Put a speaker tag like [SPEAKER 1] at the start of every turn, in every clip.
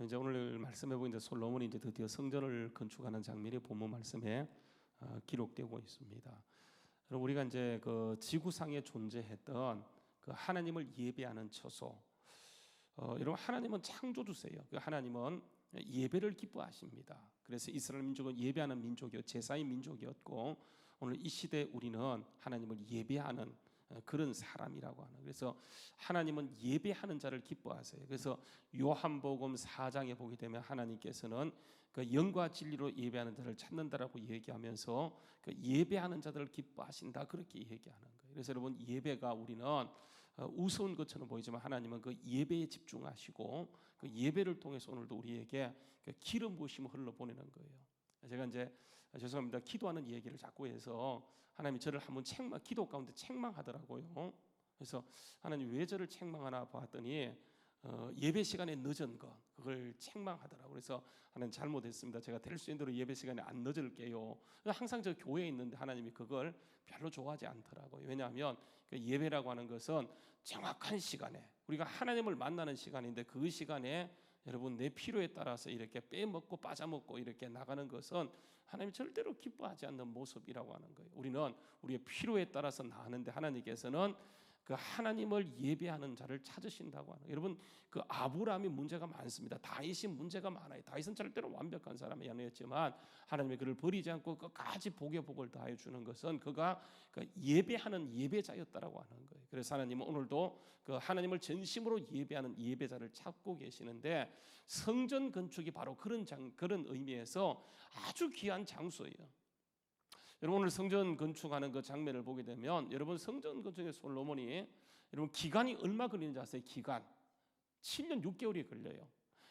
[SPEAKER 1] 이제 오늘 말씀해 보니 솔로몬이 이제 드디어 성전을 건축하는 장면이 본문 말씀에 기록되고 있습니다. 여러분, 우리가 이제 그 지구상에 존재했던 그 하나님을 예배하는 처소, 여러분, 하나님은 창조주세요. 그 하나님은 예배를 기뻐하십니다. 그래서 이스라엘 민족은 예배하는 민족이었고 제사의 민족이었고, 오늘 이 시대 우리는 하나님을 예배하는 그런 사람이라고 하는. 그래서 하나님은 예배하는 자를 기뻐하세요. 그래서 요한복음 4장에 보게 되면 하나님께서는 그 영과 진리로 예배하는 자를 찾는다라고 얘기하면서 그 예배하는 자들을 기뻐하신다, 그렇게 얘기하는 거예요. 그래서 여러분, 예배가 우리는 우스운 것처럼 보이지만 하나님은 그 예배에 집중하시고 그 예배를 통해서 오늘도 우리에게 그 기름 부으심을 흘러보내는 거예요. 제가 이제 죄송합니다, 기도하는 얘기를 자꾸 해서 하나님이 저를 한번 기도 가운데 책망하더라고요. 그래서 하나님 왜 저를 책망하나 봤더니 예배 시간에 늦은 거, 그걸 책망하더라고요. 그래서 하나님 잘못했습니다. 제가 될 수 있는 대로 예배 시간에 안 늦을게요. 항상 저 교회에 있는데 하나님이 그걸 별로 좋아하지 않더라고요. 왜냐하면 그 예배라고 하는 것은 정확한 시간에 우리가 하나님을 만나는 시간인데, 그 시간에 여러분 내 필요에 따라서 이렇게 빼먹고 빠져먹고 이렇게 나가는 것은 하나님이 절대로 기뻐하지 않는 모습이라고 하는 거예요. 우리는 우리의 필요에 따라서 나가는데 하나님께서는 그 하나님을 예배하는 자를 찾으신다고 하는. 여러분, 그 아브라함이 문제가 많습니다. 다윗이 문제가 많아요. 다윗은 절대로 완벽한 사람이 아니었지만 하나님이 그를 버리지 않고 끝까지 복의 복을 다해 주는 것은 그가 그 예배하는 예배자였다라고 하는 거예요. 그래서 하나님은 오늘도 그 하나님을 전심으로 예배하는 예배자를 찾고 계시는데, 성전 건축이 바로 그런 의미에서 아주 귀한 장소예요. 여러분, 오늘 성전 건축하는 그 장면을 보게 되면 여러분, 성전 건축의 솔로몬이 여러분 기간이 얼마 걸리는지 아세요? 기간 7년 6개월이 걸려요.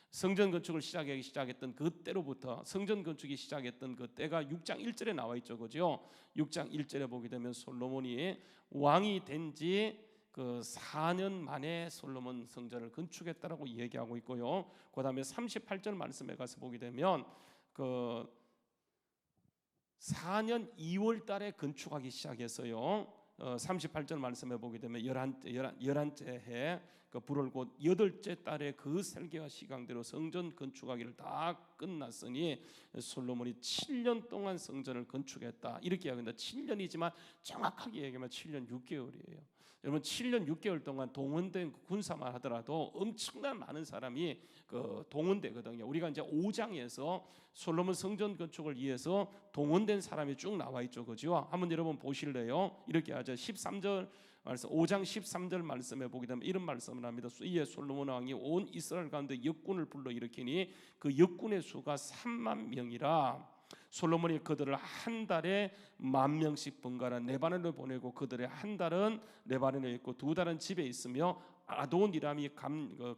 [SPEAKER 1] 성전 건축을 시작했던 그때로부터 성전 건축이 시작했던 그때가 6장 1절에 나와 있죠, 그죠? 6장 1절에 보게 되면 솔로몬이 왕이 된 지 그 4년 만에 솔로몬 성전을 건축했다라고 얘기하고 있고요. 그다음에 38절 말씀에 가서 보게 되면 그 4년 2월 달에 건축하기 시작했어요. 38절 말씀해 보게 되면 11째 해 그 불을 곧 8째 달에 그 설계와 시간대로 성전 건축하기를 다 끝났으니 솔로몬이 7년 동안 성전을 건축했다, 이렇게 이야기합니다. 7년이지만 정확하게 얘기하면 7년 6개월이에요. 여러분, 7년 6개월 동안 동원된 군사만 하더라도 엄청난 많은 사람이 그 동원되거든요. 우리가 이제 5장에서 솔로몬 성전 건축을 위해서 동원된 사람이 쭉 나와 있죠, 그죠? 한번 여러분 보실래요? 이렇게 하죠. 13절 말씀, 5장 13절 말씀에 보게 되면 이런 말씀을 합니다. 이에 솔로몬 왕이 온 이스라엘 가운데 역군을 불러 일으키니 그 역군의 수가 3만 명이라. 솔로몬이 그들을 한 달에 10,000명씩 번갈아 레바논을 보내고 그들의 한 달은 레바논에 있고 두 달은 집에 있으며 아도니람이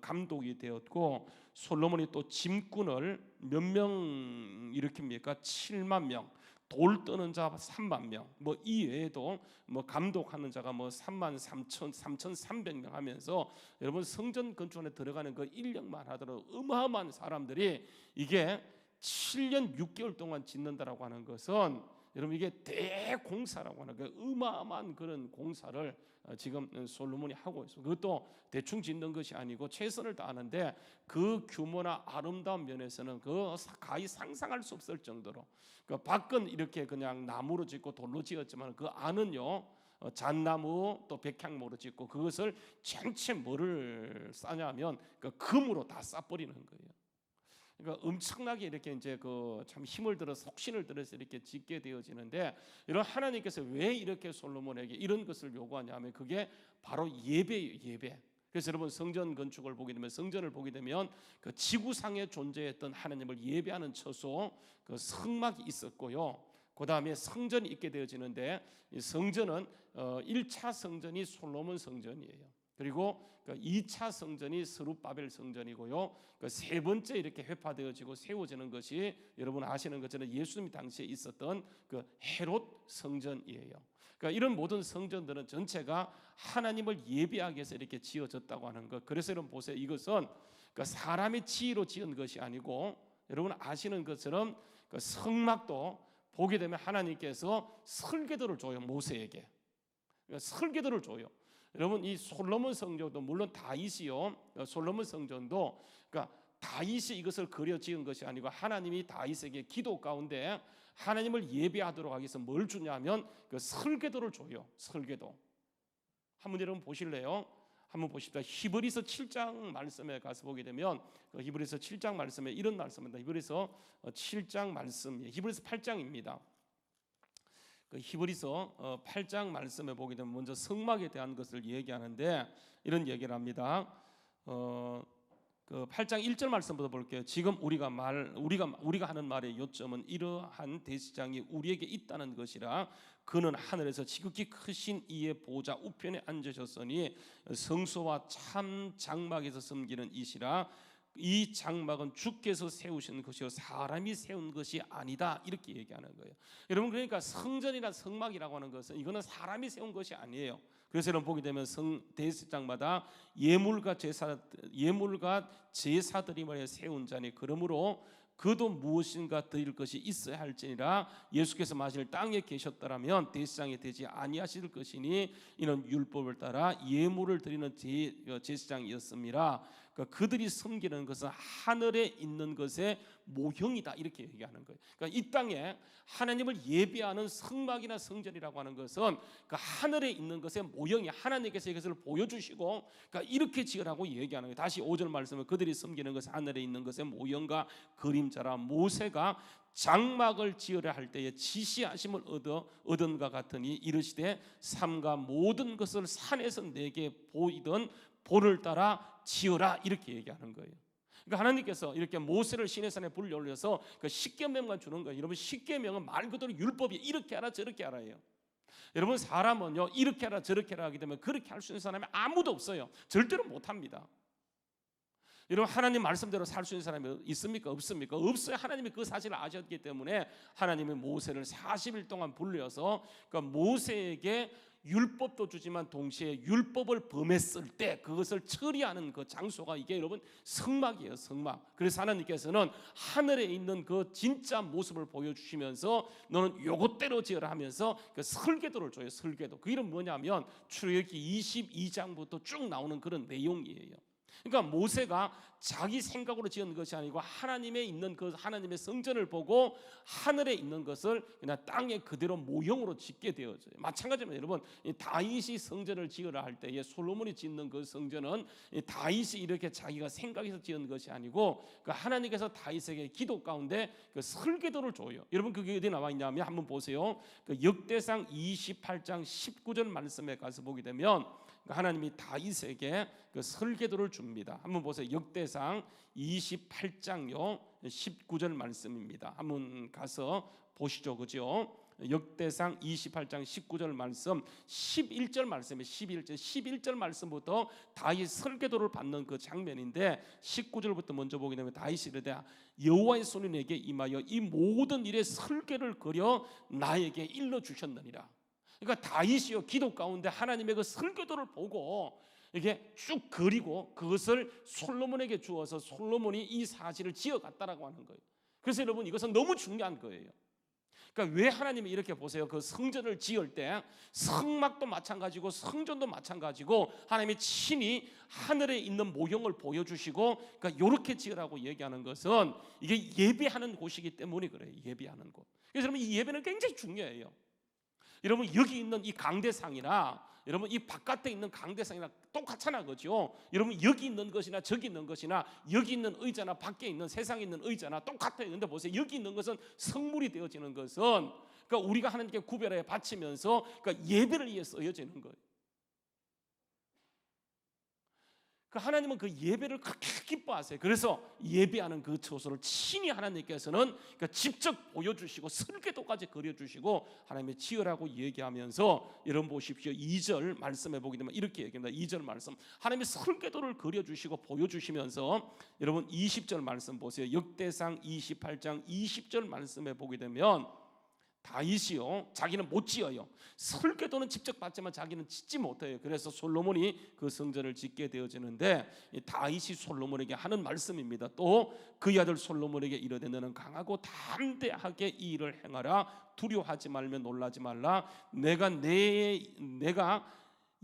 [SPEAKER 1] 감독이 되었고, 솔로몬이 또 짐꾼을 몇 명 일으킵니까? 7만 명. 돌 떠는 자 3만 명, 뭐 이 외에도 뭐 감독하는 자가 뭐 33,300명 하면서 여러분, 성전 건축에 들어가는 그 인력만 하더라도 어마어마한 사람들이 이게 7년 6개월 동안 짓는다라고 하는 것은 여러분, 이게 대공사라고 하는 그 어마어마한 그런 공사를 지금 솔로몬이 하고 있어요. 그것도 대충 짓는 것이 아니고 최선을 다하는데 그 규모나 아름다운 면에서는 그 가히 상상할 수 없을 정도로, 그 밖은 이렇게 그냥 나무로 짓고 돌로 지었지만 그 안은요 잣나무 또 백향모로 짓고 그것을 전체 뭐를 싸냐면 그 금으로 다 싸버리는 거예요. 그러니까 엄청나게 이렇게 이제 그 참 힘을 들어서 속신을 들여서 이렇게 짓게 되어지는데, 이런 하나님께서 왜 이렇게 솔로몬에게 이런 것을 요구하냐면 그게 바로 예배예요, 예배. 그래서 여러분, 성전 건축을 보게 되면, 성전을 보게 되면 그 지구상에 존재했던 하나님을 예배하는 처소, 그 성막이 있었고요. 그 다음에 성전이 있게 되어지는데, 이 성전은 1차 성전이 솔로몬 성전이에요. 그리고 2차 성전이 스룹바벨 성전이고요. 세 번째 이렇게 회파되어지고 세워지는 것이 여러분 아시는 것처럼 예수님 당시에 있었던 그 헤롯 성전이에요. 그러니까 이런 모든 성전들은 전체가 하나님을 예배하기 위해서 이렇게 지어졌다고 하는 것. 그래서 여러분 보세요. 이것은 사람의 지혜로 지은 것이 아니고, 여러분 아시는 것처럼 그 성막도 보게 되면 하나님께서 설계도를 줘요, 모세에게. 설계도를 줘요. 여러분, 이 솔로몬 성전도 물론 다윗이요, 솔로몬 성전도 그러니까 다윗이 이것을 그려 지은 것이 아니고 하나님이 다윗에게 기도 가운데 하나님을 예배하도록 하기 위해서 뭘 주냐면 그 설계도를 줘요. 설계도. 한번 여러분 보실래요? 한번 보십시다. 히브리서 7장 말씀에 가서 보게 되면 그 히브리서 7장 말씀에 이런 말씀입니다. 히브리서 7장 말씀, 히브리서 8장입니다. 그 히브리서 8장 말씀에 보게 되면 먼저 성막에 대한 것을 얘기하는데 이런 얘기를 합니다. 그 8장 1절 말씀부터 볼게요. 지금 우리가 하는 말의 요점은 이러한 대제사장이 우리에게 있다는 것이라. 그는 하늘에서 지극히 크신 이의 보좌 우편에 앉으셨으니 성소와 참 장막에서 섬기는 이시라. 이 장막은 주께서 세우신 것이요 사람이 세운 것이 아니다. 이렇게 얘기하는 거예요. 여러분, 그러니까 성전이나 성막이라고 하는 것은 이거는 사람이 세운 것이 아니에요. 그래서 여러분 보게 되면 대제사장마다 예물과 제사들이 말해 세운 자니 그러므로 그도 무엇인가 드릴 것이 있어야 할지니라. 예수께서 마실 땅에 계셨더라면 대제사장이 되지 아니하실 것이니 이는 율법을 따라 예물을 드리는 제사장이었습니다. 그러니까 그들이 섬기는 것은 하늘에 있는 것의 모형이다. 이렇게 얘기하는 거예요. 그러니까 이 땅에 하나님을 예배하는 성막이나 성전이라고 하는 것은 그 하늘에 있는 것의 모형이 하나님께서 이것을 보여주시고 그러니까 이렇게 지으라고 얘기하는 거예요. 다시 5절 말씀에 그들이 섬기는 것은 하늘에 있는 것의 모형과 그림자라. 모세가 장막을 지으려 할 때에 지시하심을 얻은가 같으니 이르시되 삼가 모든 것을 산에서 내게 보이던 볼을 따라 지으라. 이렇게 얘기하는 거예요. 그러니까 하나님께서 이렇게 모세를 시내산에 불러 올려서 그 십계명만 주는 거예요. 여러분, 십계명은 말 그대로 율법이 이렇게 하라 저렇게 하라예요. 여러분, 사람은요 이렇게 하라 저렇게 하라 하게 되면 그렇게 할 수 있는 사람이 아무도 없어요. 절대로 못합니다. 여러분, 하나님 말씀대로 살 수 있는 사람이 있습니까? 없습니까? 없어요. 하나님이 그 사실을 아셨기 때문에 하나님이 모세를 40일 동안 불려서 그러니까 모세에게 율법도 주지만 동시에 율법을 범했을 때 그것을 처리하는 그 장소가 이게 여러분 성막이에요. 성막. 그래서 하나님께서는 하늘에 있는 그 진짜 모습을 보여주시면서 너는 요것대로 지어라 하면서 그 설계도를 줘요. 설계도. 그 이름 뭐냐면 출애굽기 22장부터 쭉 나오는 그런 내용이에요. 그러니까 모세가 자기 생각으로 지은 것이 아니고 하나님의 있는 그 하나님의 성전을 보고 하늘에 있는 것을 그냥 땅에 그대로 모형으로 짓게 되어져요. 마찬가지로 여러분, 다윗이 성전을 지으라 할 때에 솔로몬이 짓는 그 성전은 다윗이 이렇게 자기가 생각해서 지은 것이 아니고 그 하나님께서 다윗에게 기도 가운데 그 설계도를 줘요. 여러분, 그게 어디 나와 있냐면 한번 보세요. 그 역대상 28장 19절 말씀에 가서 보게 되면 하나님이 다윗에게 그 설계도를 줍니다. 한번 보세요. 역대상 28장요 19절 말씀입니다. 한번 가서 보시죠. 그죠? 역대상 28장 19절 말씀 11절 말씀에 11절 말씀부터 다윗 설계도를 받는 그 장면인데 19절부터 먼저 보게 되면 다윗이 이르되 여호와의 손이 내게 임하여 이 모든 일의 설계를 그려 나에게 일러 주셨느니라. 그러니까 다윗이요 기도 가운데 하나님의 그 설계도를 보고 이게 쭉 그리고 그것을 솔로몬에게 주어서 솔로몬이 이 사실을 지어갔다라고 하는 거예요. 그래서 여러분, 이것은 너무 중요한 거예요. 그러니까 왜 하나님이 이렇게 보세요. 그 성전을 지을 때 성막도 마찬가지고 성전도 마찬가지고 하나님이 친히 하늘에 있는 모형을 보여주시고 그러니까 이렇게 지으라고 얘기하는 것은 이게 예배하는 곳이기 때문에 그래요. 예배하는 곳. 그래서 여러분, 이 예배는 굉장히 중요해요. 여러분, 여기 있는 이 강대상이나 여러분 이 바깥에 있는 강대상이나 똑같잖아, 그죠? 여러분, 여기 있는 것이나 저기 있는 것이나 여기 있는 의자나 밖에 있는 세상에 있는 의자나 똑같아요. 근데 보세요, 여기 있는 것은 성물이 되어지는 것은 그러니까 우리가 하나님께 구별해 바치면서 그러니까 예배를 위해 쓰여지는 거예요. 그 하나님은 그 예배를 그렇게 기뻐하세요. 그래서 예배하는 그 처소를 친히 하나님께서는 그러니까 직접 보여주시고 설계도까지 그려주시고 하나님의 지으라고 얘기하면서 여러분 보십시오. 2절 말씀해 보게 되면 이렇게 얘기합니다. 2절 말씀 하나님의 설계도를 그려주시고 보여주시면서 여러분 20절 말씀 보세요. 역대상 28장 20절 말씀해 보게 되면 다윗이요 자기는 못 지어요. 설계도는 직접 받지만 자기는 짓지 못해요. 그래서 솔로몬이 그 성전을 짓게 되어지는데 다윗이 솔로몬에게 하는 말씀입니다. 또 그의 아들 솔로몬에게 이르되 너는 강하고 담대하게 이 일을 행하라. 두려워하지 말며 놀라지 말라. 내가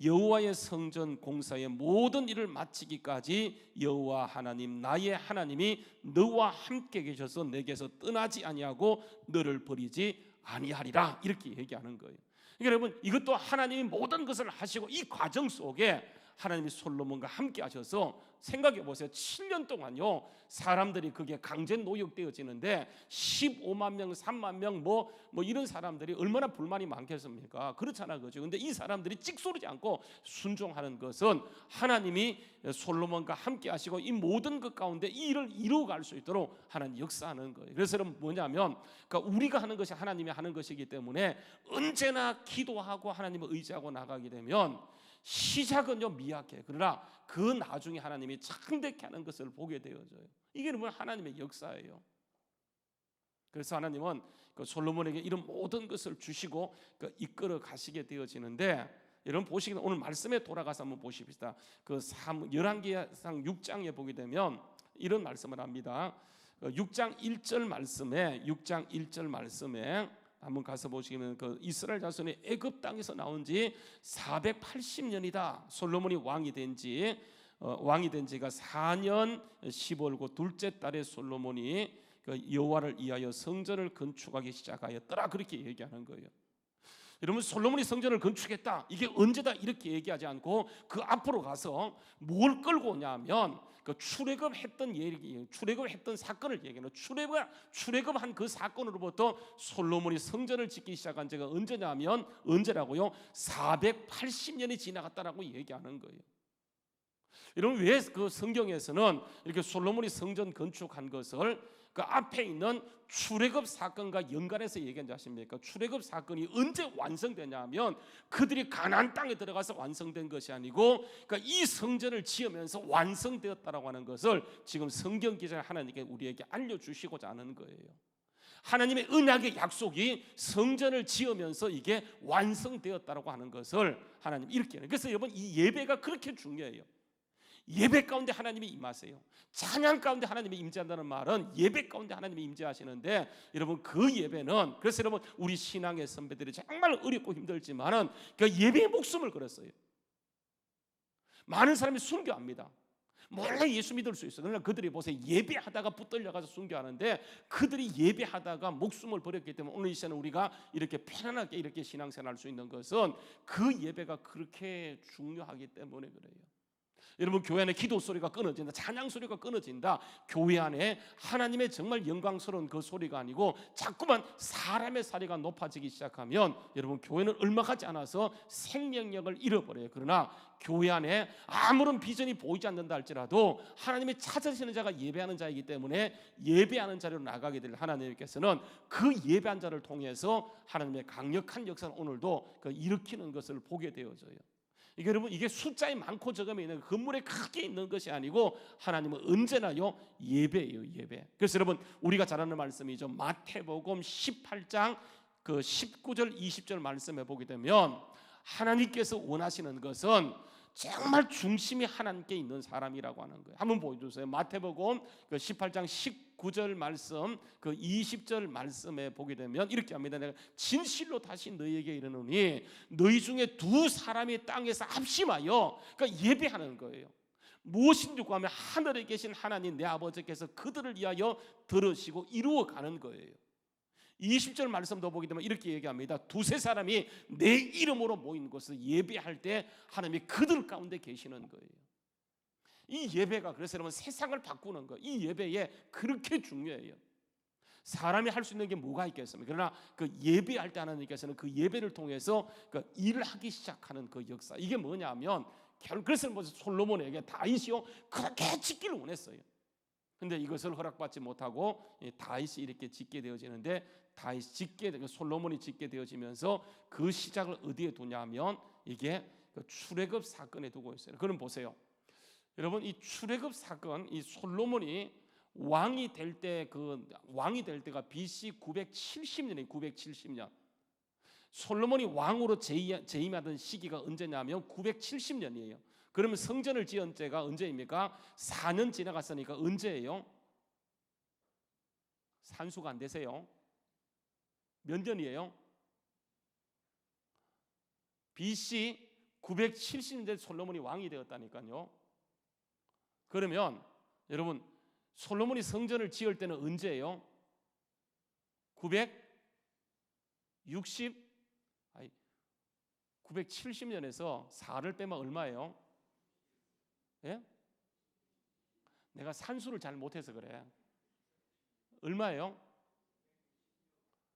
[SPEAKER 1] 여호와의 성전 공사의 모든 일을 마치기까지 여호와 하나님 나의 하나님이 너와 함께 계셔서 내게서 떠나지 아니하고 너를 버리지 아니하리라, 이렇게 얘기하는 거예요. 그러니까 여러분, 이것도 하나님이 모든 것을 하시고 이 과정 속에 하나님이 솔로몬과 함께 하셔서 생각해 보세요. 7년 동안요 사람들이 그게 강제 노역되어지는데 15만 명, 3만 명 뭐 이런 사람들이 얼마나 불만이 많겠습니까? 그렇잖아, 그죠? 근데 이 사람들이 찍소리지 않고 순종하는 것은 하나님이 솔로몬과 함께 하시고 이 모든 것 가운데 이 일을 이루어갈 수 있도록 하나님 역사하는 거예요. 그래서 여러분 뭐냐면, 그러니까 우리가 하는 것이 하나님이 하는 것이기 때문에 언제나 기도하고 하나님을 의지하고 나가게 되면 시작은요 미약해. 그러나 그 나중에 하나님이 창대케 하는 것을 보게 되어져요. 이게 여러분 하나님의 역사예요. 그래서 하나님은 그 솔로몬에게 이런 모든 것을 주시고 그 이끌어 가시게 되어지는데, 여러분 보시기는 오늘 말씀에 돌아가서 한번 보십시다. 그 열왕기상 6장에 보게 되면 이런 말씀을 합니다. 6장 1절 말씀에 한번 가서 보시면 그 이스라엘 자손이 애굽 땅에서 나온 지 480년이다. 솔로몬이 왕이 된 지가 4년 10월 고 둘째 달에 솔로몬이 그 여호와를 위하여 성전을 건축하기 시작하였더라, 그렇게 얘기하는 거예요. 여러분, 솔로몬이 성전을 건축했다, 이게 언제다 이렇게 얘기하지 않고 그 앞으로 가서 뭘 끌고 오냐면 그 출애굽했던 사건을 얘기해요. 출애굽한 그 사건으로부터 솔로몬이 성전을 짓기 시작한 지가 언제라고요? 480년이 지나갔다라고 얘기하는 거예요. 여러분, 왜 그 성경에서는 이렇게 솔로몬이 성전 건축한 것을 그 앞에 있는 출애굽 사건과 연관해서 얘기한지 아십니까? 출애굽 사건이 언제 완성되냐면 그들이 가나안 땅에 들어가서 완성된 것이 아니고, 그러니까 이 성전을 지으면서 완성되었다라고 하는 것을 지금 성경 기자 하나님께 우리에게 알려주시고자 하는 거예요. 하나님의 언약의 약속이 성전을 지으면서 이게 완성되었다라고 하는 것을 하나님 이렇게 해요. 그래서 여러분, 이 예배가 그렇게 중요해요. 예배 가운데 하나님이 임하세요. 찬양 가운데 하나님이 임재한다는 말은 예배 가운데 하나님이 임재하시는데, 여러분 그 예배는, 그래서 여러분 우리 신앙의 선배들이 정말 어렵고 힘들지만은 그 예배에 목숨을 걸었어요. 많은 사람이 순교합니다. 몰래 예수 믿을 수 있어요. 그러나 그들이 보세요, 예배하다가 붙들려가서 순교하는데 그들이 예배하다가 목숨을 버렸기 때문에 오늘 이 시간에 우리가 이렇게 편안하게 이렇게 신앙생활할 수 있는 것은 그 예배가 그렇게 중요하기 때문에 그래요. 여러분, 교회 안에 기도 소리가 끊어진다, 찬양 소리가 끊어진다, 교회 안에 하나님의 정말 영광스러운 그 소리가 아니고 자꾸만 사람의 사리가 높아지기 시작하면 여러분 교회는 얼마 가지 않아서 생명력을 잃어버려요. 그러나 교회 안에 아무런 비전이 보이지 않는다 할지라도 하나님이 찾으시는 자가 예배하는 자이기 때문에 예배하는 자리로 나가게 될 하나님께서는 그 예배한 자를 통해서 하나님의 강력한 역사를 오늘도 일으키는 것을 보게 되어져요. 이게 여러분, 이게 숫자에 많고 적음에 있는 건물에 크게 있는 것이 아니고 하나님은 언제나요 예배예요, 예배. 그래서 여러분 우리가 잘 아는 말씀이죠. 마태복음 18장 그 19절 20절 말씀해 보게 되면 하나님께서 원하시는 것은 정말 중심이 하나님께 있는 사람이라고 하는 거예요. 한번 보여주세요. 마태복음 18장 19절 말씀 20절 말씀에 보게 되면 이렇게 합니다. 내가 진실로 다시 너희에게 이르노니 너희 중에 두 사람이 땅에서 합심하여, 그러니까 예배하는 거예요. 무엇인지 구하면 하늘에 계신 하나님 내 아버지께서 그들을 위하여 들으시고 이루어가는 거예요. 20절 말씀도 보게 되면 이렇게 얘기합니다. 두세 사람이 내 이름으로 모인 곳을 예배할 때 하나님이 그들 가운데 계시는 거예요. 이 예배가 그래서 여러분 세상을 바꾸는 거, 이 예배에 그렇게 중요해요. 사람이 할 수 있는 게 뭐가 있겠습니까? 그러나 그 예배할 때 하나님께서는 그 예배를 통해서 그 일을 하기 시작하는 그 역사, 이게 뭐냐면 그래서 솔로몬에게 다윗이요 그렇게 짓기를 원했어요. 근데 이것을 허락받지 못하고 다윗이 이렇게 짓게 되어지는데, 솔로몬이 짓게 되어지면서 그 시작을 어디에 두냐면 이게 그 출애굽 사건에 두고 있어요. 그럼 보세요, 여러분 이 출애굽 사건, 이 솔로몬이 왕이 될 때가 BC 970년이에요. 970년. 솔로몬이 왕으로 재임하던 시기가 언제냐면 970년이에요. 그러면 성전을 지은 때가 언제입니까? 4년 지나갔으니까 언제예요? 산수가 안 되세요? 몇 년이에요? BC 970년대 솔로몬이 왕이 되었다니까요. 그러면 여러분 솔로몬이 성전을 지을 때는 언제예요? 970년에서 4를 빼면 얼마예요? 예? 내가 산수를 잘 못해서 그래. 얼마예요?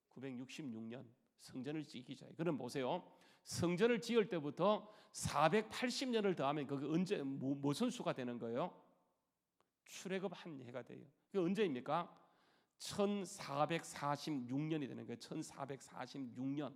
[SPEAKER 1] 966년 성전을 짓기 전에. 그럼 보세요. 성전을 지을 때부터 480년을 더하면 그게 언제 무슨 수가 되는 거예요? 출애굽 한 해가 돼요. 그게 언제입니까? 1446년이 되는 거예요. 1446년.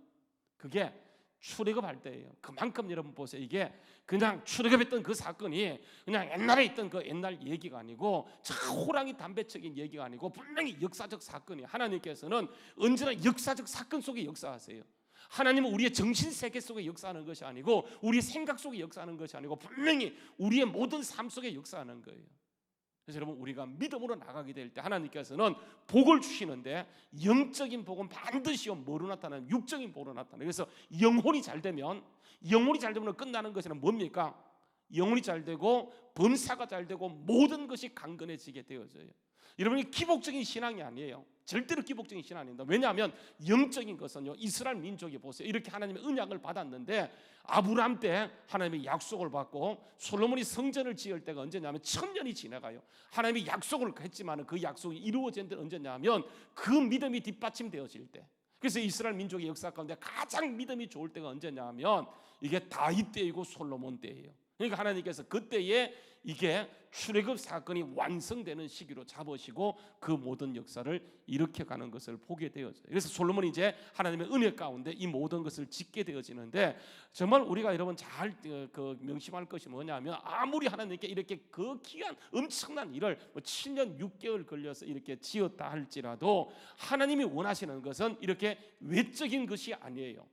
[SPEAKER 1] 그게 출애굽할 때예요. 그만큼 여러분 보세요. 이게 그냥 출애굽했던 그 사건이 그냥 옛날에 있던 그 옛날 얘기가 아니고 저 호랑이 담배적인 얘기가 아니고 분명히 역사적 사건이에요. 하나님께서는 언제나 역사적 사건 속에 역사하세요. 하나님은 우리의 정신 세계 속에 역사하는 것이 아니고 우리의 생각 속에 역사하는 것이 아니고 분명히 우리의 모든 삶 속에 역사하는 거예요. 그래서 여러분 우리가 믿음으로 나가게 될 때 하나님께서는 복을 주시는데 영적인 복은 반드시 뭐로 나타나는? 육적인 복으로 나타나요. 그래서 영혼이 잘 되면 끝나는 것은 뭡니까? 영혼이 잘 되고 범사가 잘 되고 모든 것이 강건해지게 되어져요. 여러분이 기복적인 신앙이 아니에요. 절대로 기복적인 신앙이 아닙니다. 왜냐하면 영적인 것은요, 이스라엘 민족이 보세요. 이렇게 하나님의 언약을 받았는데 아브라함 때 하나님의 약속을 받고 솔로몬이 성전을 지을 때가 언제냐면 1000년이 지나가요. 하나님이 약속을 했지만 그 약속이 이루어진 때는 언제냐면 그 믿음이 뒷받침되어질 때. 그래서 이스라엘 민족의 역사 가운데 가장 믿음이 좋을 때가 언제냐면 이게 다윗 때이고 솔로몬 때예요. 그러니까 하나님께서 그때에 이게 출애굽 사건이 완성되는 시기로 잡으시고 그 모든 역사를 일으켜가는 것을 보게 되어져요. 그래서 솔로몬이 이제 하나님의 은혜 가운데 이 모든 것을 짓게 되어지는데 정말 우리가 여러분 잘 명심할 것이 뭐냐면 아무리 하나님께 이렇게 그 귀한 엄청난 일을 7년 6개월 걸려서 이렇게 지었다 할지라도 하나님이 원하시는 것은 이렇게 외적인 것이 아니에요.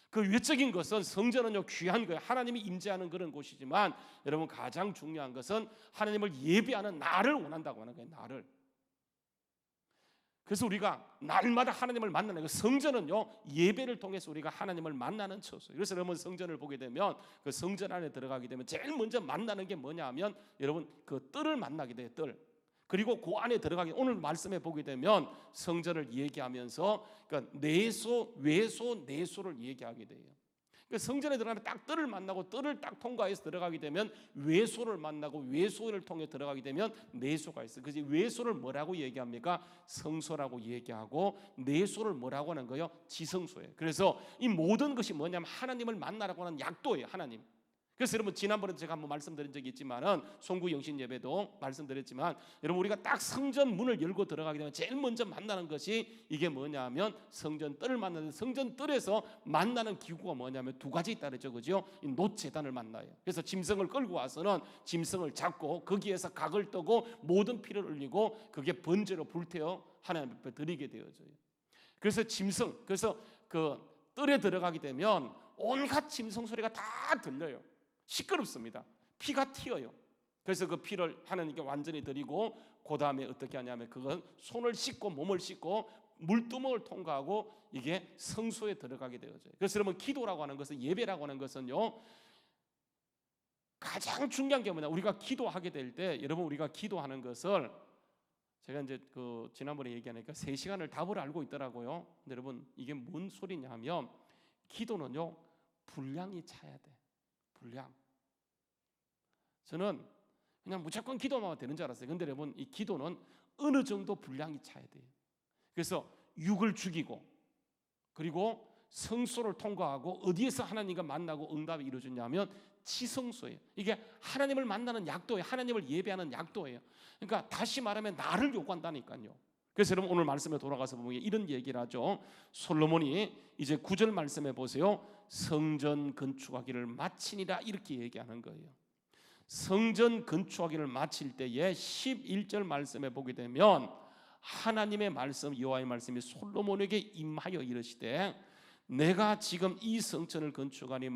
[SPEAKER 1] 그 외적인 것은 성전은요 귀한 거예요. 하나님이 임재하는 그런 곳이지만 여러분 가장 중요한 것은 하나님을 예배하는 나를 원한다고 하는 거예요. 나를. 그래서 우리가 날마다 하나님을 만나는 거예요. 성전은요 예배를 통해서 우리가 하나님을 만나는 처소예요. 그래서 여러분 성전을 보게 되면 그 성전 안에 들어가게 되면 제일 먼저 만나는 게 뭐냐 하면 여러분 그 뜰을 만나게 돼요. 뜰. 그리고 그 안에 들어가게 오늘 말씀에 보게 되면 성전을 얘기하면서 그러니까 내소, 외소, 내소를 얘기하게 돼요. 그러니까 성전에 들어가면 딱 뜰을 만나고 뜰을 딱 통과해서 들어가게 되면 외소를 만나고 외소를 통해 들어가게 되면 내소가 있어요. 그래서 외소를 뭐라고 얘기합니까? 성소라고 얘기하고 내소를 뭐라고 하는 거예요? 지성소예요. 그래서 이 모든 것이 뭐냐면 하나님을 만나라고 하는 약도예요. 하나님. 그래서 여러분 지난번에 제가 한번 말씀드린 적이 있지만은 송구 영신 예배도 말씀드렸지만 여러분 우리가 딱 성전 문을 열고 들어가게 되면 제일 먼저 만나는 것이 이게 뭐냐면 성전 뜰을 만나는 성전 뜰에서 만나는 기구가 뭐냐면 두 가지 있다죠, 그죠? 이 놋제단을 만나요. 그래서 짐승을 끌고 와서는 짐승을 잡고 거기에서 각을 떠고 모든 피를 흘리고 그게 번제로 불태워 하나님 앞에 드리게 되어져요. 그래서 그래서 그 뜰에 들어가게 되면 온갖 짐승 소리가 다 들려요. 시끄럽습니다. 피가 튀어요. 그래서 그 피를 하나님께 완전히 드리고 그 다음에 어떻게 하냐면 그건 손을 씻고 몸을 씻고 물두멍을 통과하고 이게 성소에 들어가게 되어져요. 그래서 여러분 기도라고 하는 것은 예배라고 하는 것은요 가장 중요한 게 뭐냐 우리가 기도하게 될 때 여러분 우리가 기도하는 것을 제가 이제 그 지난번에 얘기하니까 3시간을 답을 알고 있더라고요. 근데 여러분 이게 뭔 소리냐 하면 기도는요 분량이 차야 돼. 분량. 저는 그냥 무조건 기도만 되는 줄 알았어요. 근데 여러분 이 기도는 어느 정도 분량이 차야 돼요. 그래서 육을 죽이고 그리고 성소를 통과하고 어디에서 하나님과 만나고 응답이 이루어졌냐면 지성소예요. 이게 하나님을 만나는 약도예요. 하나님을 예배하는 약도예요. 그러니까 다시 말하면 나를 요구한다니까요. 그래서 여러분 오늘 말씀에 돌아가서 보면 이런 얘기를 하죠. 솔로몬이 이제 9절 말씀해 보세요. 성전 건축하기를 마치니라 이렇게 얘기하는 거예요. 성전 건축하기를 마칠 때에 11절 말씀에 보게 되면 하나님의 말씀 여호와의 말씀이 솔로몬에게 임하여 이르시되 내가 지금 이 성전을 건축하니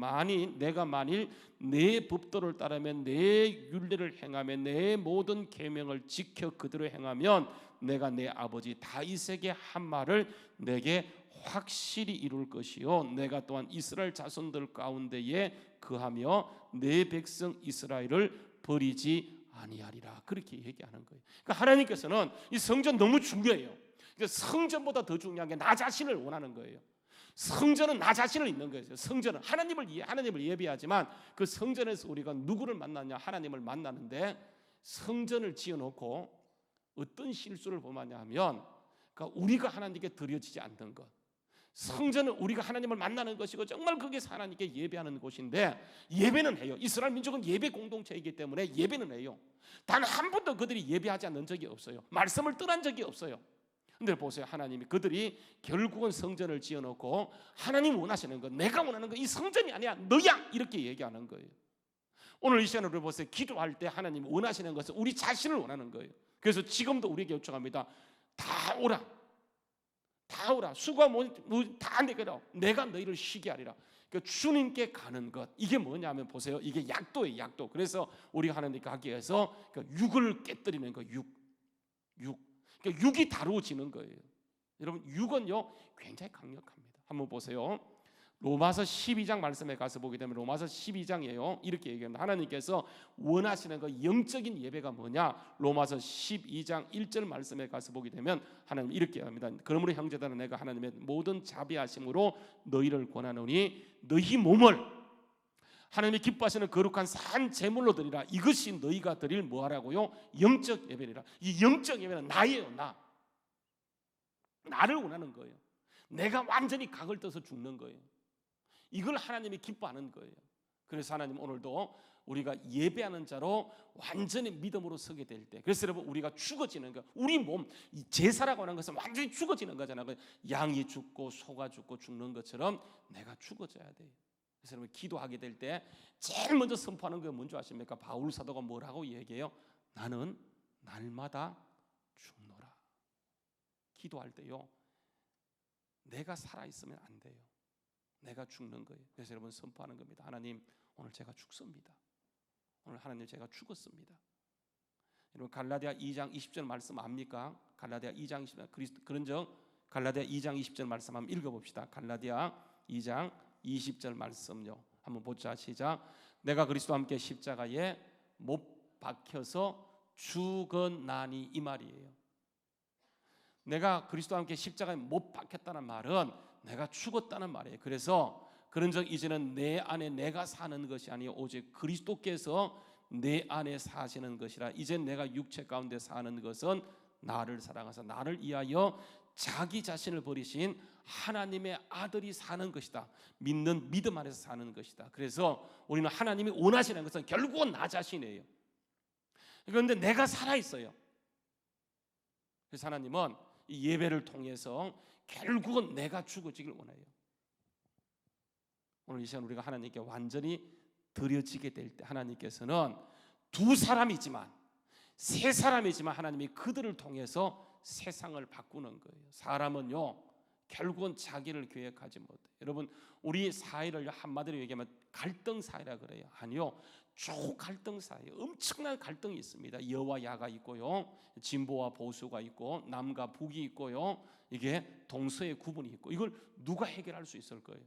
[SPEAKER 1] 내가 만일 내 법도를 따르면 내 율례를 행하면 내 모든 계명을 지켜 그대로 행하면 내가 내 아버지 다윗에게 한 말을 내게 확실히 이룰 것이요 내가 또한 이스라엘 자손들 가운데에 거하며 내 백성 이스라엘을 버리지 아니하리라. 그렇게 얘기하는 거예요. 그러니까 하나님께서는 이 성전 너무 중요해요. 그러니까 성전보다 더 중요한 게 나 자신을 원하는 거예요. 성전은 나 자신을 있는 거예요. 성전은 하나님을 예배하지만 그 성전에서 우리가 누구를 만나냐? 하나님을 만나는데 성전을 지어놓고 어떤 실수를 범하냐 하면 그러니까 우리가 하나님께 드려지지 않는 것. 성전은 우리가 하나님을 만나는 것이고 정말 그게 하나님께 예배하는 곳인데 예배는 해요. 이스라엘 민족은 예배 공동체이기 때문에 예배는 해요. 단 한 번도 그들이 예배하지 않는 적이 없어요. 말씀을 떠난 적이 없어요. 근데 보세요. 하나님이 그들이 결국은 성전을 지어놓고 하나님 원하시는 것, 내가 원하는 것, 이 성전이 아니야 너야 이렇게 얘기하는 거예요. 오늘 이 시간에 우리 보세요. 기도할 때 하나님이 원하시는 것은 우리 자신을 원하는 거예요. 그래서 지금도 우리에게 요청합니다. 다 오라, 다 오라. 수고와 다 내게라. 내가 너희를 쉬게 하리라. 그러니까 주님께 가는 것, 이게 뭐냐면 보세요. 이게 약도예요. 약도. 그래서 우리가 하나님께 가기 위해서 육을 깨뜨리는 거. 육. 그러니까 육이 다루어지는 거예요. 여러분 육은요 굉장히 강력합니다. 한번 보세요. 로마서 12장 말씀에 가서 보게 되면 로마서 12장이에요. 이렇게 얘기합니다. 하나님께서 원하시는 그 영적인 예배가 뭐냐? 로마서 12장 1절 말씀에 가서 보게 되면 하나님 이렇게 합니다. 그러므로 형제들아 내가 하나님의 모든 자비하심으로 너희를 권하노니 너희 몸을 하나님이 기뻐하시는 거룩한 산 제물로 드리라. 이것이 너희가 드릴 뭐하라고요? 영적 예배니라. 이 영적 예배는 나예요. 나를 원하는 거예요. 내가 완전히 각을 떠서 죽는 거예요. 이걸 하나님이 기뻐하는 거예요. 그래서 하나님 오늘도 우리가 예배하는 자로 완전히 믿음으로 서게 될 때, 그래서 여러분 우리가 죽어지는 거, 우리 몸 제사라고 하는 것은 완전히 죽어지는 거잖아요. 양이 죽고 소가 죽고 죽는 것처럼 내가 죽어져야 돼요. 그래서 여러분 기도하게 될 때 제일 먼저 선포하는 게 뭔지 아십니까? 바울 사도가 뭐라고 얘기해요? 나는 날마다 죽노라. 기도할 때요 내가 살아있으면 안 돼요. 내가 죽는 거예요. 그래서 여러분 선포하는 겁니다. 하나님 오늘 제가 죽습니다. 오늘 하나님 제가 죽었습니다. 여러분 갈라디아 2장 20절 말씀 압니까? 갈라디아 2장 20절 갈라디아 2장 20절 말씀 한번 읽어봅시다. 갈라디아 2장 20절 말씀요. 한번 보자. 시작. 내가 그리스도와 함께 십자가에 못 박혀서 죽었나니 이 말이에요. 내가 그리스도와 함께 십자가에 못 박혔다는 말은 내가 죽었다는 말이에요. 그래서 그런즉 이제는 내 안에 내가 사는 것이 아니요 오직 그리스도께서 내 안에 사시는 것이라. 이제 내가 육체 가운데 사는 것은 나를 사랑하사 나를 위하여 자기 자신을 버리신 하나님의 아들이 사는 것이다. 믿는 믿음 안에서 사는 것이다. 그래서 우리는 하나님이 원하시는 것은 결국은 나 자신이에요. 그런데 내가 살아있어요. 그래서 하나님은 이 예배를 통해서 결국은 내가 죽어지길 원해요. 오늘 이 시간 우리가 하나님께 완전히 드려지게 될 때 하나님께서는 두 사람이지만 세 사람이지만 하나님이 그들을 통해서 세상을 바꾸는 거예요. 사람은요 결국은 자기를 계획하지 못해요. 여러분 우리 사회를 한마디로 얘기하면 갈등 사회라 그래요. 아니요, 초갈등 사회, 엄청난 갈등이 있습니다. 여와 야가 있고요, 진보와 보수가 있고, 남과 북이 있고요, 이게 동서의 구분이 있고, 이걸 누가 해결할 수 있을 거예요?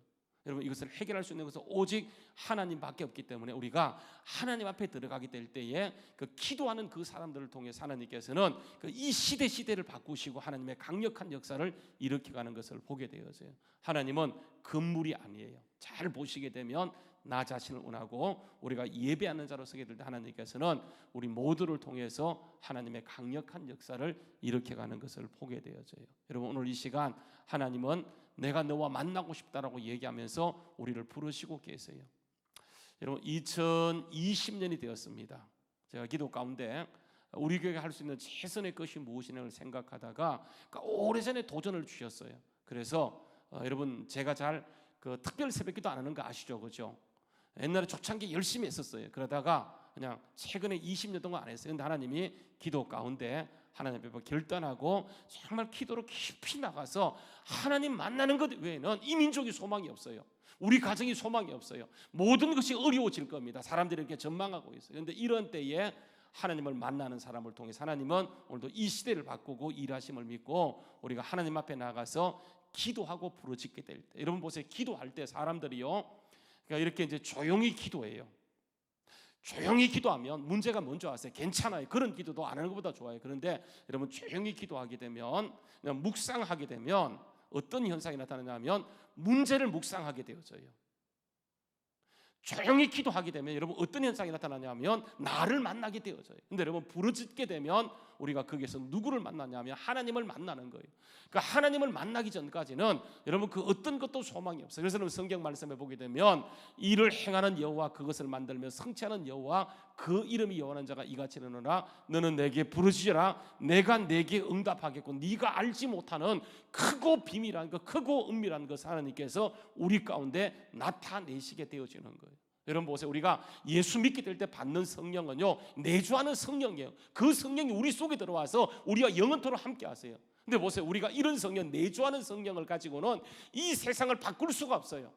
[SPEAKER 1] 여러분 이것을 해결할 수 있는 것은 오직 하나님밖에 없기 때문에 우리가 하나님 앞에 들어가게 될 때에 그 기도하는 그 사람들을 통해서 하나님께서는 이 시대를 바꾸시고 하나님의 강력한 역사를 일으켜가는 것을 보게 되어져요. 하나님은 건물이 아니에요. 잘 보시게 되면 나 자신을 원하고 우리가 예배하는 자로 서게 될 때 하나님께서는 우리 모두를 통해서 하나님의 강력한 역사를 일으켜가는 것을 보게 되어져요. 여러분 오늘 이 시간 하나님은 내가 너와 만나고 싶다라고 얘기하면서 우리를 부르시고 계세요. 여러분 2020년이 되었습니다. 제가 기도 가운데 우리 교회가 할 수 있는 최선의 것이 무엇이냐를 생각하다가 오래전에 도전을 주셨어요. 그래서 여러분 제가 잘 그 특별 새벽기도 안 하는 거 아시죠? 그죠? 옛날에 초창기 열심히 했었어요. 그러다가 그냥 최근에 20년 동안 안 했어요. 근데 하나님이 기도 가운데 하나님 앞에 결단하고 정말 기도로 깊이 나가서 하나님 만나는 것 외에는 이 민족이 소망이 없어요. 우리 가정이 소망이 없어요. 모든 것이 어려워질 겁니다. 사람들이 이렇게 전망하고 있어요. 그런데 이런 때에 하나님을 만나는 사람을 통해서 하나님은 오늘도 이 시대를 바꾸고 일하심을 믿고 우리가 하나님 앞에 나가서 기도하고 부르짖게 될 때, 여러분 보세요. 기도할 때 사람들이요, 그러니까 이렇게 이제 조용히 기도해요. 조용히 기도하면 문제가 뭔지 아세요? 괜찮아요. 그런 기도도 안 하는 것보다 좋아요. 그런데 여러분 조용히 기도하게 되면, 그냥 묵상하게 되면 어떤 현상이 나타나냐면 문제를 묵상하게 되어져요. 조용히 기도하게 되면 여러분 어떤 현상이 나타나냐면 나를 만나게 되어져요. 근데 여러분 부르짖게 되면 우리가 거기에서 누구를 만나냐면 하나님을 만나는 거예요. 그러니까 하나님을 만나기 전까지는 여러분 그 어떤 것도 소망이 없어요. 그래서 여러분 성경 말씀에 보게 되면 이를 행하는 여호와 그것을 만들며 성취하는 여호와 그 이름이 여호와는 자가 이같이 이르노라. 너는 내게 부르짖으라. 내가 내게 응답하겠고 네가 알지 못하는 크고 비밀한 것, 크고 은밀한 것 하나님께서 우리 가운데 나타내시게 되어지는 거예요. 여러분 보세요. 우리가 예수 믿게 될 때 받는 성령은요, 내주하는 성령이에요. 그 성령이 우리 속에 들어와서 우리가 영원토록 함께 하세요. 근데 보세요. 우리가 이런 성령, 내주하는 성령을 가지고는 이 세상을 바꿀 수가 없어요.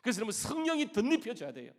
[SPEAKER 1] 그래서 여러분 성령이 덧입혀져야 돼요.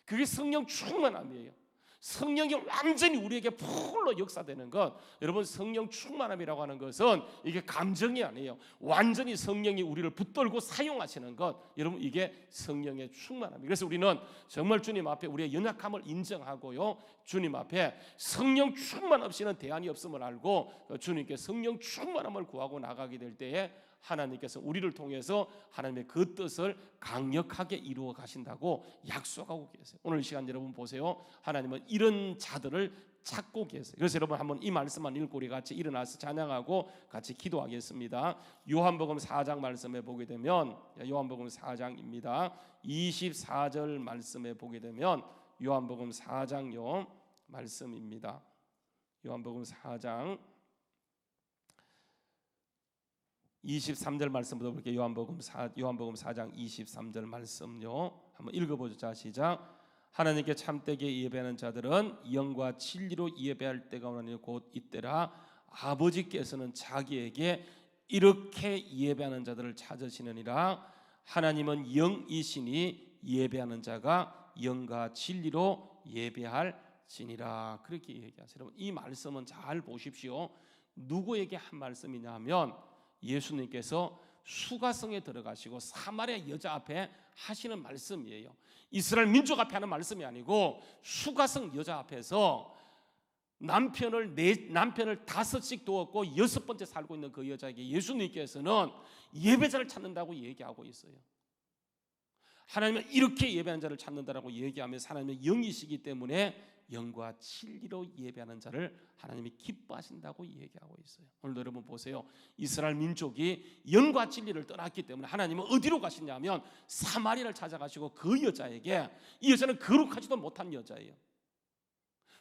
[SPEAKER 1] 그게 성령 충만함이에요. 성령이 완전히 우리에게 풀로 역사되는 것, 여러분 성령 충만함이라고 하는 것은 이게 감정이 아니에요. 완전히 성령이 우리를 붙들고 사용하시는 것, 여러분 이게 성령의 충만함이에요. 그래서 우리는 정말 주님 앞에 우리의 연약함을 인정하고요, 주님 앞에 성령 충만 없이는 대안이 없음을 알고 주님께 성령 충만함을 구하고 나가게 될 때에 하나님께서 우리를 통해서 하나님의 그 뜻을 강력하게 이루어 가신다고 약속하고 계세요. 오늘 이 시간 여러분 보세요. 하나님은 이런 자들을 찾고 계세요. 그래서 여러분 한번 이 말씀만 읽고 우리 같이 일어나서 찬양하고 같이 기도하겠습니다. 요한복음 4장 말씀에 보게 되면, 요한복음 4장입니다. 24절 말씀에 보게 되면 요한복음 4장요 말씀입니다. 요한복음 4장 23절 말씀부터 볼게요. 요한복음 4장 23절 말씀요. 한번 읽어보죠. 자, 시작. 하나님께 참되게 예배하는 자들은 영과 진리로 예배할 때가 오나니 곧 이때라. 아버지께서는 자기에게 이렇게 예배하는 자들을 찾으시느니라. 하나님은 영이시니 예배하는 자가 영과 진리로 예배할지니라. 그렇게 얘기하세요. 여러분 이 말씀은 잘 보십시오. 누구에게 한 말씀이냐면 예수님께서 수가성에 들어가시고 사마리아 여자 앞에 하시는 말씀이에요. 이스라엘 민족 앞에 하는 말씀이 아니고 수가성 여자 앞에서 남편을 5씩 두었고 6번째 살고 있는 그 여자에게 예수님께서는 예배자를 찾는다고 얘기하고 있어요. 하나님은 이렇게 예배하는 자를 찾는다라고 얘기하면서 하나님의 영이시기 때문에 영과 진리로 예배하는 자를 하나님이 기뻐하신다고 얘기하고 있어요. 오늘도 여러분 보세요. 이스라엘 민족이 영과 진리를 떠났기 때문에 하나님은 어디로 가시냐면 사마리아를 찾아가시고 그 여자에게, 이 여자는 거룩하지도 못한 여자예요.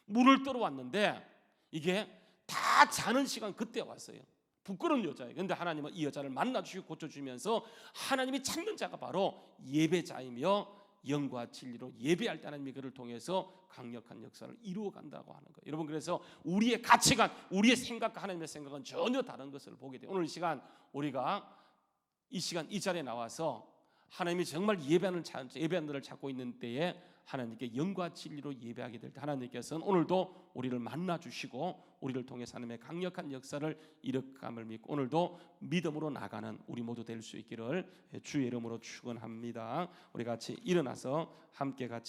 [SPEAKER 1] 물을 떠러왔는데 이게 다 자는 시간 그때 왔어요. 부끄러운 여자예요. 그런데 하나님은 이 여자를 만나주시고 고쳐주면서 하나님이 찾는 자가 바로 예배자이며 영과 진리로 예배할 때 하나님이 그를 통해서 강력한 역사를 이루어간다고 하는 거예요. 여러분 그래서 우리의 가치관, 우리의 생각과 하나님의 생각은 전혀 다른 것을 보게 돼요. 오늘 이 시간 우리가 이 자리에 나와서 하나님이 정말 예배하는 자를 찾고 있는 때에 하나님께 영과 진리로 예배하게 될 때 하나님께서는 오늘도 우리를 만나주시고 우리를 통해서 하나님의 강력한 역사를 일으킴을 믿고 오늘도 믿음으로 나가는 우리 모두 될 수 있기를 주의 이름으로 축원합니다. 우리 같이 일어나서 함께 같이